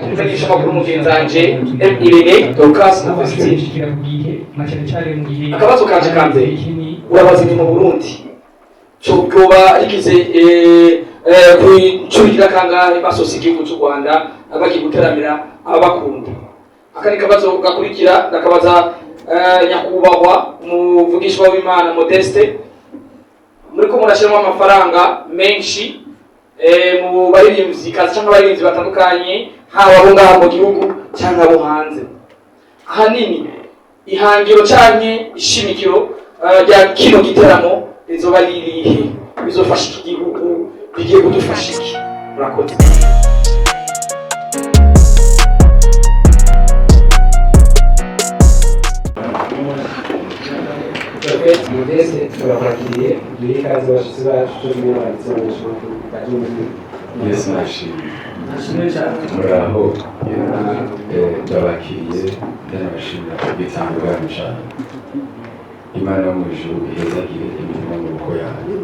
kumvanyisha amakuru mugenzanje Irene DORCAS na VESTINE. Akabazo kanje kanze urabaza ni mu Burundi cyo bwoba rigize kuicurira kangahe basosi igihugu cy'u Rwanda abaki guteramira abakunda. Akani kabazo gakurikira ndakabaza nyakubahwa muvugishwa w'Imana Modeste, muriko murashiramo amafaranga menshi mu baririmbyi kazi cyangwa abaririmbyi batandukanye haba abo ngaha mu gihugu cyangwa abo hanze. Ahanini ihangiro canke ishimikiro rya kino giteramo rizoba ririhe, bizofasha iki gihugu, bigiye kudufasha iki? Murakoze. Modeste turakwakiriye duhe ikaze abashitsi bacu cyo mwibanditse mu nshuti bagiye. Yesu nashimye cyane muraho ndabakiriye ndanabashimira igitanga bwanyu cyane. Imana yo mu ijuru ihezagire imirimo y'amaboko yanyu.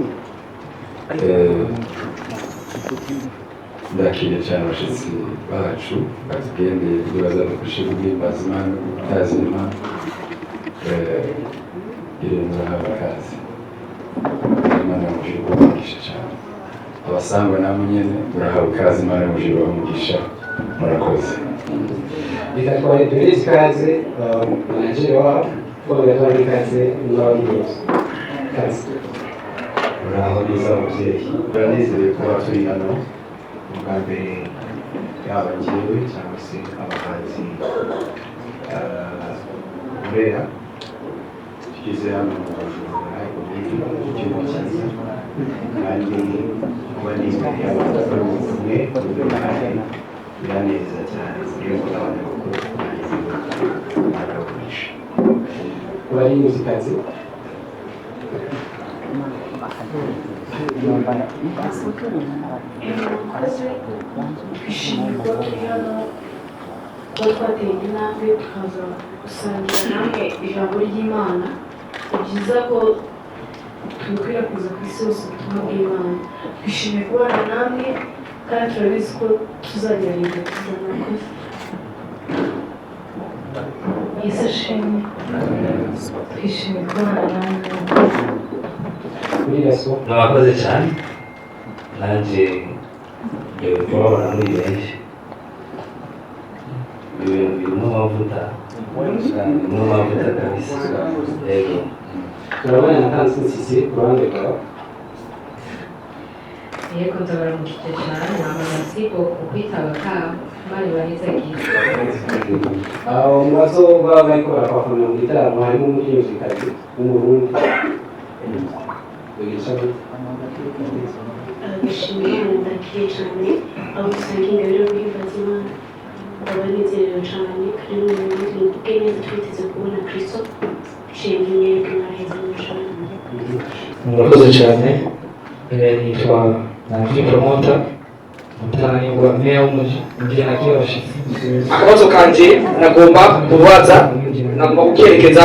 Ndakiriye cyane abashitsi bacu batugendeye ibyo bazadufashe guhimbaza Imana no gutaza Imana. Irembo n'abakazi Imana y'umujuru bamugisha cyane. Abasangwa namwe nyene murahawe ikaze, Imana y'umujuru bamugisha. Murakoze. Bitatwaye dore ikaze manager wabo kubagatwara ikaze n'abagiye kazi. Muraho neza ababyeyi, turanezerewe kuba turi hano bwa mbere, yaba njyewe cyangwa se abahanzi Burera tugeze hano mu Bujumbura igihugu cyiza, kandi kuba n'imbere y'abantu bari kumwe biranezeza cyane kugira ngo abantu bagakoresha bari muzikazi twishimira turi hano kuba twateye intambwe tukaza gusangira namwe ijambo ry'Imana. Ni byiza ko tubikwirakwiza ku isi hose ubutumwa bw'Imana. Twishimiye kubana namwe kandi turabizi ko tuzagerageza kuzana abakozi. Yesu ashimwe. Twishimiye kubana namwe. Mwakoze cyane, nanjye ngiye kubabona muri benshi. Ibintu birimo amavuta kabisa. Yego, turabona na Kansisi ku ruhande rwawe. Yego, ndabaramukije cyane, namamazi ko kwitaba kabo bari bahizagiye. Umubazo baba bariko barakwafunira mu gitaramo harimo umuririmvyikazi w'umurundi. Ndashimira ndakiriye cyane aho usanga ingabire yo guhimbaza Imana. Ndabanezerewe cyane kandi n'ubundi bwe neza twiteze kubona Kristo nshimye kanaheza cyane. Murakoze cyane. Nitwa Landry promoter mutananirwa meya w'umuji ngiye nakiye abashitsi. Akabazo kanje nagomba gukerekeza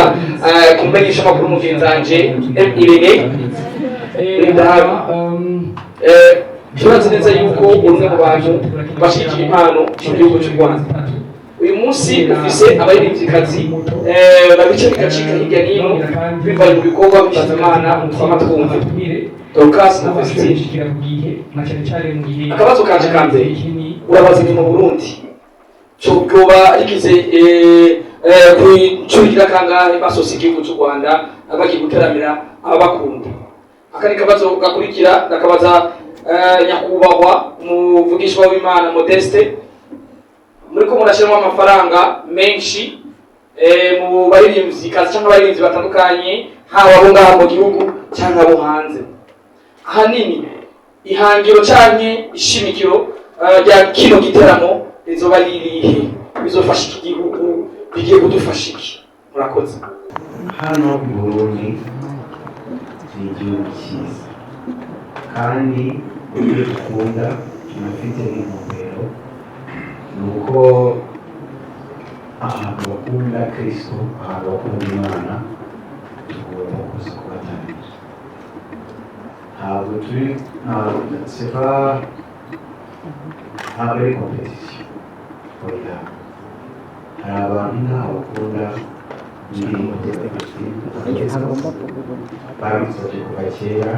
kumvanyisha amakuru mugenzanje Irene. Turazi neza yuko umwe mu bantu bashyigikiye impano mu gihugu cy'u Rwanda. Uyu munsi ufise abaririmbyi babice bigacika hirya n'ino bivanye mu bikorwa by'Imana twama twumva DORCAS na VESTINE. Akabazo kanje kanze urabaza ni mu Burundi cyo bwoba rigize kuicurira kangahe basosi igihugu cy'u Rwanda abaki guteramira abakunda. Akani kabazo gakurikira ndakabaza nyakubahwa muvugishwa w'Imana Modeste, muriko murashiramo amafaranga menshi mu baririmbyi kazi cyangwa abaririmbyi batandukanye haba abo ngaha mu gihugu cyangwa abo hanze. Ahanini ihangiro canke ishimikiro rya kino giteramo rizoba ririhe, bizofasha iki gihugu, bigiye kudufasha iki? Murakoze. hano mu Burundi ni igihugu cyiza, kandi ibyo dukunda tunafite n'intumbero ni uko ahantu bakunda Kristo, ahantu bakunda Imana tugomba kuza kubatangira. ntabwo turi ntabwo ari kompetisiyo oya hari abantu ntaho bakunda indirimbo babisabye kuva kera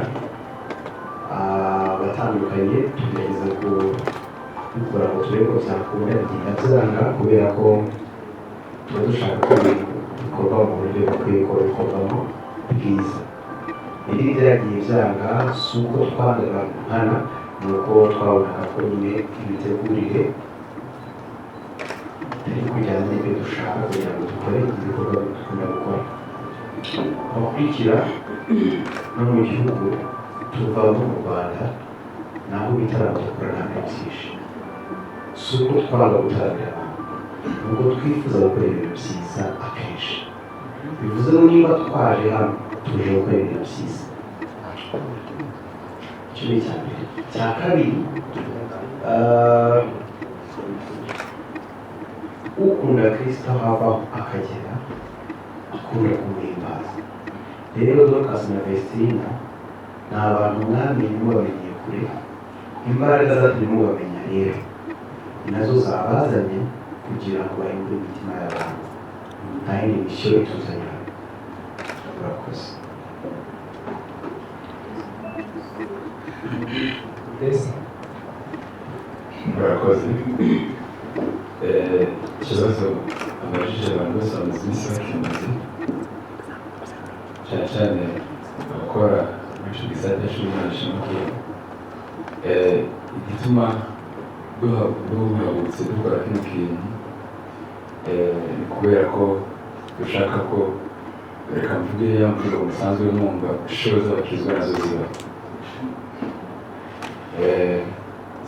batandukanye tugerageza kubikora ngo turebe ko byakunda bigenda byanga kubera ko tuba dushaka ko bikorwa mu buryo bukwiye ko bikorwamo bwiza iri byagiye byanga si uko twangaga nkana ni uko twabonaga ko nyine imitegurire turi kujyana n'ibyo dushaka kugira ngo dukore ibikorwa dukunda gukora abakurikira no mu gihugu tuvamo mu Rwanda naho ibitaramo dukora ntabwo byinshi si uko twanga gutaramira nubwo twifuza gukora ibintu byiza akenshi bivuze ngo niba twaje hano tuje gukora ibintu byiza icyo ni icya mbere icya kabiri ukunda Kristo aho ava akagera akunda kumuhimbaza rero DORCAS na VESTINE ni abantu mwamenye mubamenyeye kure imbaraga zatumye mubamenya rero nazo zabazanye kugira ngo bahindure imitima y'abantu nta yindi misiyo ituzanye hano murakoze murakoze ikibazo abajije abantu bose bamaze iminsi bakimaze cyane cyane abakora benshi mu gisata cy'ubumenyeshamakuru igituma duhagurutse dukora kino kintu kubera ko dushaka ko reka mvuge ya mvugo musanzwe mwumva show z'abakizwa nazo ziba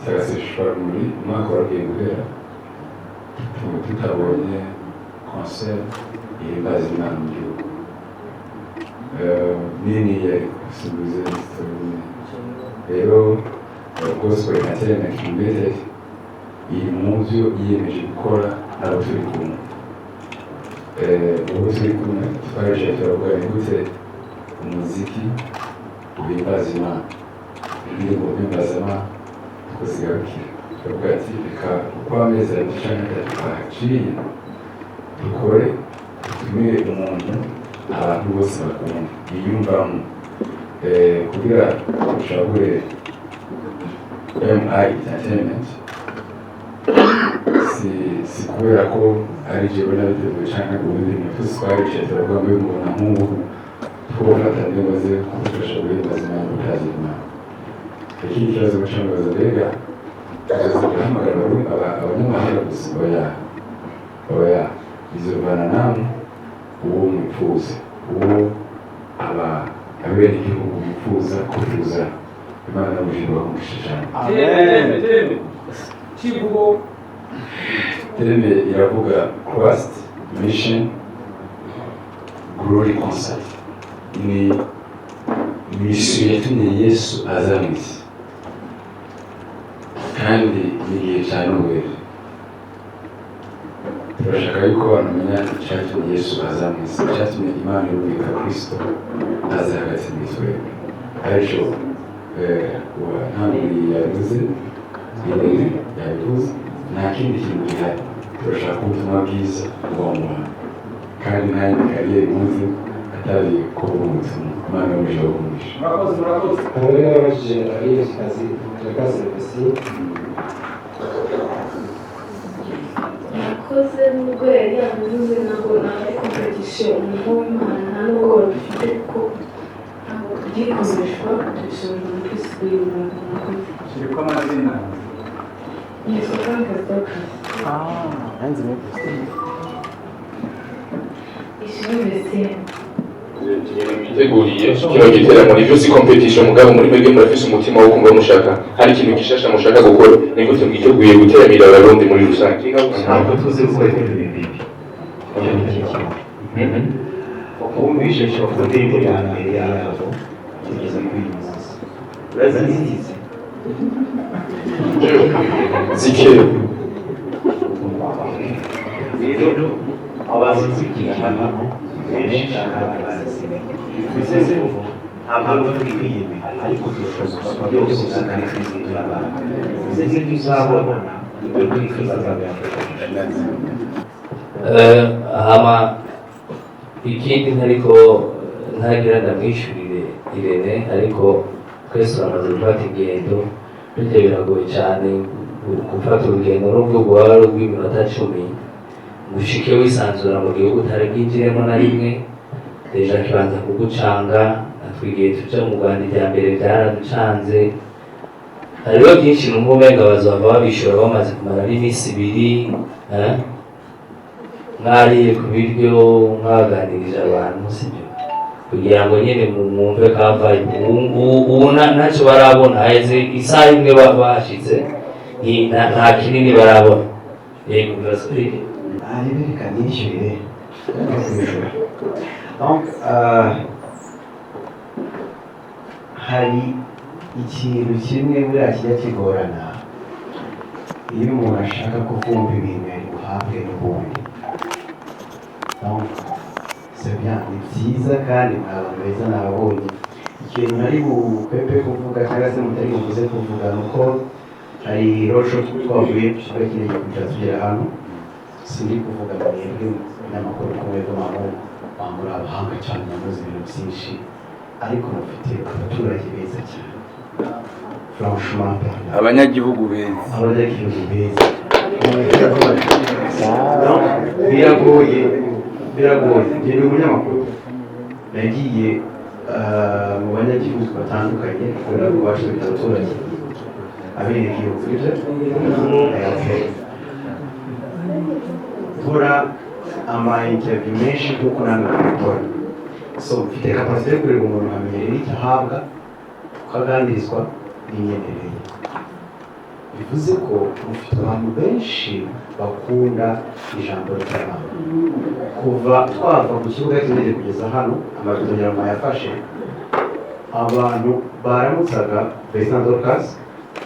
sagasishwa muri umwaka waragiye guhera tutabonye concert ihimbaza Imana mu gihugu nini yari gusimbuza rero gospel na Kimbere iri mu byo yiyemeje gukora n'abo turi kumwe ubu turi kumwe twaje turavuga ni gute umuziki uhimbaza Imana indirimbo uhimbaza Imana tukuzigarukira turavuga ati reka uko amezi abiri cyangwa atatu twahaciye dukore dutumire umuntu abantu bose bakunda biyumvamo kugira dushabure MI Entertainment si kubera ko ari jewe n'abiteguye cyangwa ubundi muntu twaricaye turavuga ngo uyu muntu nk'ubu twubona atandemaze kudufasha guhimbaza Imana gutaza Imana ikindi kibazo bacamubaza mbega guhamagara abanyamahanga gusa oya bizovana namwe uwo mwifuza uwo abenegihugu bifuza kufuza Imana n'ubujiji bakumisha cyane tereme iravuga Christ Mission Glory Concert ni misiyo yatumye Yesu aza mu isi kandi n'igihe cya Noheli turashaka yuko abantu bamenya icyatumye Yesu aza mu isi icyatumye Imana irubika Kristo aza hagati mu isi aricyo Landry yabivuze nta kindi kintu gihari turashaka ubutumwa bwiza bw'umuntu kandi nta yindi kariyeri muzi atari kuvuga ubutumwa Imana y'umujyi w'umugisha hamwe n'ababajije abiyezikazi DORCAS na VESTINE yakoze nubwo yari yabivuze ntabwo ari kompetisiyo umuntu w'Imana nta nubwo bafite kuko ntabwo tugiye gukoreshwa tubishoboye muri Kristo y'Imana Kiriko amazina yitwa kandi DORCAS ishimwe VESTINE biteguriye kino giteramo nivyo si competition mugabo muri mwebwe murafise umutima wo kumva mushaka hari ikintu gishasha mushaka gukora ni gute mwiteguye guteramira abarundi muri rusange ntabwo tuzi gukora ibintu bibi wumvishe ishobora indirimbo ya mbere yabo kugeza kuri uyu munsi urazizi zikere rero abazikurikira hano benshi cyane barazi bivuze ngo ntabwo twiyemera ariko turashobora byose kandi twizera izi ngibyo uzabona ibyo twifuza hama ikindi ntariko ntagira ndamwishyurire Irene ariko twese turamaze gufata ingendo bityo biragoye cyane gufata urugendo n'ubwo rwaba ari urw'iminota 10 gushike wisanzura mu gihugu utari bwinjiremo na rimwe deja kibanza kugucanga natwigiye tuja mu Rwanda rya mbere byaraducanze hariho byinshi numva umenga bazava babishora bamaze kumara n'iminsi 2 mwariye ku biryo mwaganirije abantu sibyo kugira ngo nyine mwumve kavaye ubu ntacyo barabona haheze isaha imwe bashyitse nta kinini barabona yego birasubire reka nishyurire donc hari ikintu kimwe buriya kijya kigorana iyo umuntu ashaka kuvumba ibintu uhabwe n'ubundi donc c'est bien ni byiza kandi abantu beza nababonye ikintu nari bukwepe kuvuga cyangwa se mutari buvuze kuvuga ni uko hari rosho twavuye tukiba kineye kujya tugera hano sindi kuvuga mwebwe n'amakuru kumwebwe muri abahanga cyane muzi ibintu byinshi ariko mufite abaturage beza cyane franchement abanyagihugu beza biragoye njye ni umunyamakuru nagiye mu banyagihugu batandukanye kubera ko bashoboye abaturage abenegihugu nkora ama interview menshi kuko namwe kubikora so mfite kapasite yo kureba umuntu nkamenya icyo ahabwa ukaganirizwa n'imyemerere bivuze ko mufite abantu benshi bakunda ijambo ry'Imana kuva twava ku kibuga cy'indege kugeza hano amavido nyarama yafashe abantu baramutsaga VESTINE DORCAS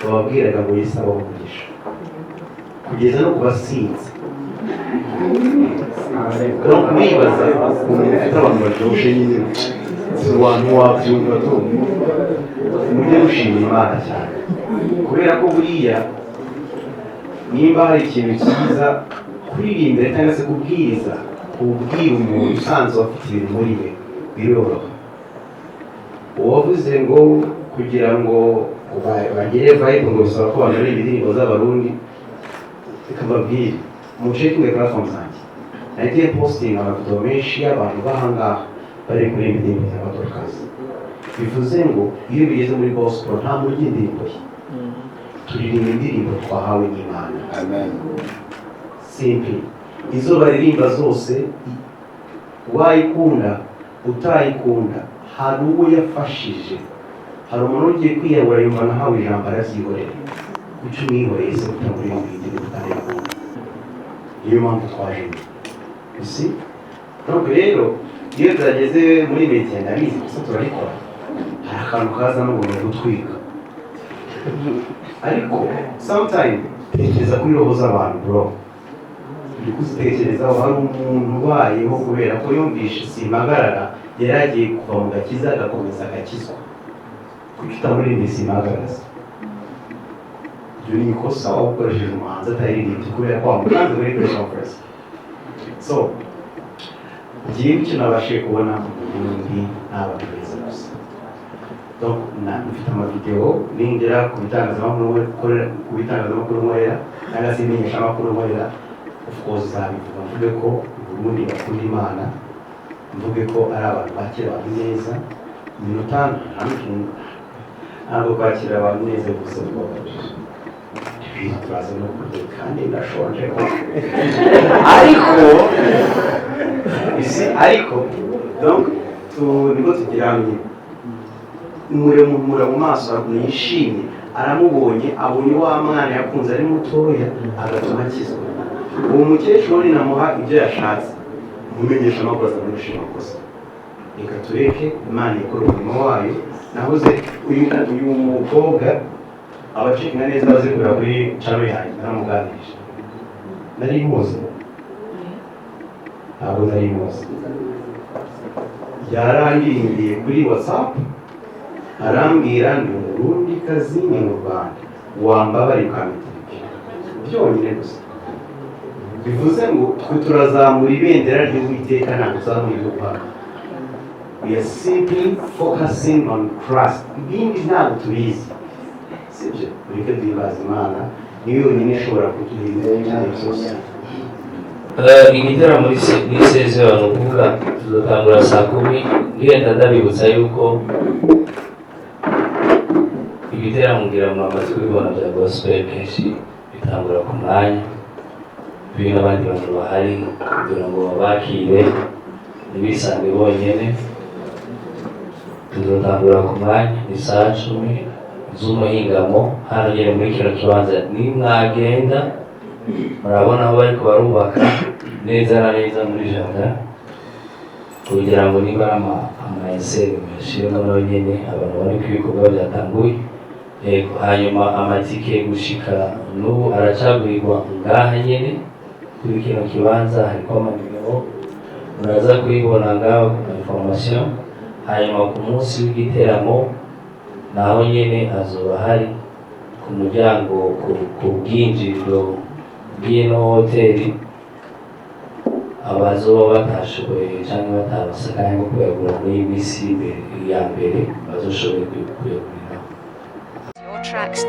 bababwiraga ngo yisaba umugisha kugeza no kubasinzi donc mwibaza umuntu ufite abantu baryoshye nyine si abantu wabyumva tu mujye mushima Imana cyane kubera ko buriya nimba hari ikintu cyiza kuririmbira cyangwa se kubwiriza kubwira umuntu usanzwe afite ibintu muri we biroroha uwavuze ngo kugira ngo bagere vibe ngo bisaba ko banareba indirimbo z'abarundi ikababwira mucekinge platform zanjye nagiye posting amafoto menshi y'abantu bahangaha bari kuri indirimbo za DORCAS bivuze ngo iyo bigeze muri gospel nta murya indirimbo ye turirimba indirimbo twahawe n'Imana amen simple izo baririmba zose wayikunda utayikunda hari uwo yafashije hari umuntu ugiye kwiyahura yumva nahawe ijambo arabyihorera kuki umwihoreye se utamuririmba indirimbo utanayikunda niyo mpamvu twaje usi donc rero iyo turageze muri media ndabizi gusa turabikora hari akantu kaza n'umuntu gutwika ariko sometimes tekereza kuri roho z'abantu bro uri kuzitekerezaho hari umuntu ubayeho kubera ko yumvishe simagarara yari agiye kuva mu gakiza agakomeza agakizwa kuki utamuririmba simagarara ibyo ni ikosa waba ukoresheje umuhanzi ataririmbye kubera ko wamukanze muri press conference so ngiye icyo nabashije kubona mu Burundi n'abantu beza gusa donc mfite amavideo ningera ku bitangazamakuru nkorera cyangwa se imenyeshamakuru nkorera of course zabivuga mvuge ko Burundi bakunda Imana mvuge ko ari abantu bakira abantu neza iminota ntabwo kwakira abantu neza gusa turaza no kurya kandi ndashonje ariko donc nibwo tugira hamwe umuremura mu maso yishimye aramubonye abonye wa mwana yakunze ari mutoya agatuma akizwa uwo mukecuru namuha ibyo yashatse mumenyesha amakuru azamurisha amakosa reka tureke Imana ikora umurimo wayo nahoze uyu mukobwa abacika neza baze kureba kuri channel yanjye naramuganirije nari muzi ntabwo nari muzi yarangiye kuri WhatsApp arambwira ni umurundi kazi ni mu Rwanda wambabari ukamitira byonyine gusa bivuze ngo twe turazamura ibendera ry'Uwiteka ntabwo tuzamura iry'Upapa. We are simply focusing on Christ. Ibindi ntabwo tubizi sibyo ureke duhimbaza Imana niyo yonyine ishobora kuturinda cyane cyose. Igitera muri seze bavuga tuzotangura saa 10 ngenda ndabibutsa yuko igitera mugira mu amazi kubibona bya gospel kenshi bitangura ku mwanya bino abandi bantu bahari kugira ngo babakire nibisange bonyene. Tuzotangura ku mwanya ni saa 10 z'umuhingamo hano nyine muri kino kibanza. Nimwagenda murabona aho bariko barubaka neza na neza muri jardin kugira ngo niba ama-eseri bashiremo naho nyene abantu bari ko ibikorwa byatanguye. Hanyuma amatike gushika n'ubu aracagurirwa ngaha nyene kuri kino kibanza hariko amanimero muraza kuyibona ngaho ku information. Hanyuma ku munsi w'igiteramo naho nyene azoba hari ku muryango ku bwinjiriro bw'ino hoteli abazoba batashoboye cyangwa batabasakaye nko kuyagura muri iyi minsi ya mbere bazoshoboye kuyaguriraho. Tracks.